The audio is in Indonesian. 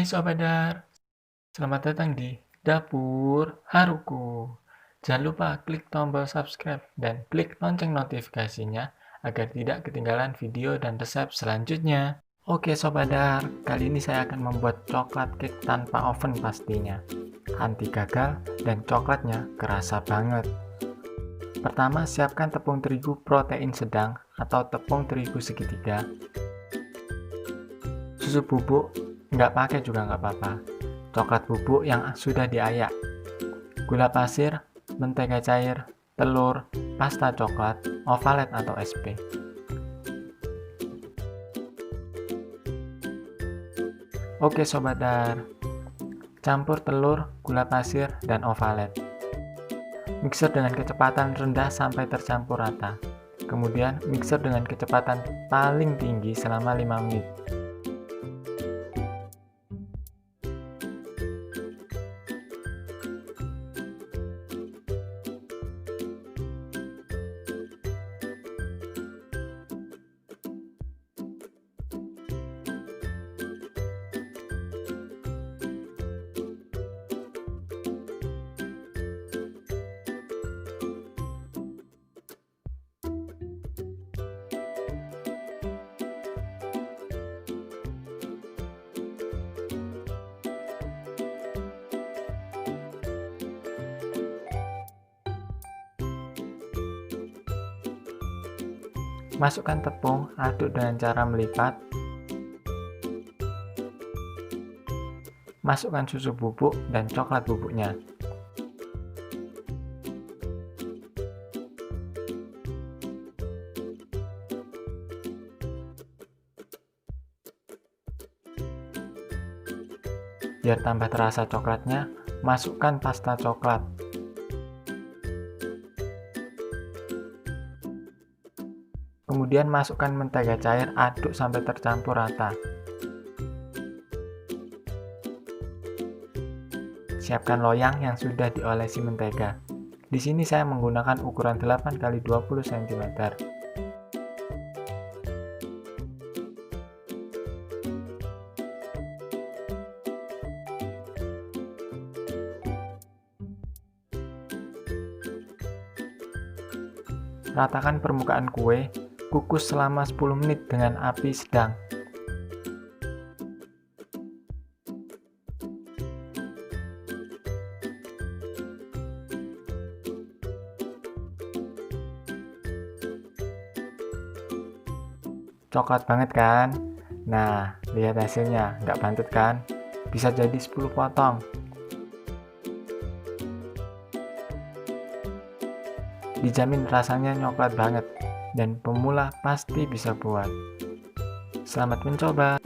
Sobadar, selamat datang di Dapur Haruku. Jangan lupa klik tombol subscribe dan klik lonceng notifikasinya agar tidak ketinggalan video dan resep selanjutnya. Oke Sobadar, kali ini saya akan membuat coklat cake tanpa oven pastinya. Anti gagal dan coklatnya kerasa banget. Pertama, siapkan tepung terigu protein sedang atau tepung terigu segitiga. Susu bubuk nggak pakai juga nggak apa-apa. Coklat bubuk yang sudah diayak, gula pasir, mentega cair, telur, pasta coklat, ovalet atau SP. Oke Sobadar, campur telur, gula pasir, dan ovalet. Mixer dengan kecepatan rendah sampai tercampur rata. Kemudian mixer dengan kecepatan paling tinggi selama 5 menit. Masukkan tepung, aduk dengan cara melipat. Masukkan susu bubuk dan coklat bubuknya. Biar tambah terasa coklatnya, masukkan pasta coklat. Kemudian masukkan mentega cair, aduk sampai tercampur rata. Siapkan loyang yang sudah diolesi mentega. Di sini saya menggunakan ukuran 8 x 20 cm. Ratakan permukaan kue. Kukus selama 10 menit dengan api sedang. Coklat banget kan? Nah, lihat hasilnya, nggak bantut kan? Bisa jadi 10 potong. Dijamin rasanya coklat banget. Dan pemula pasti bisa buat. Selamat mencoba!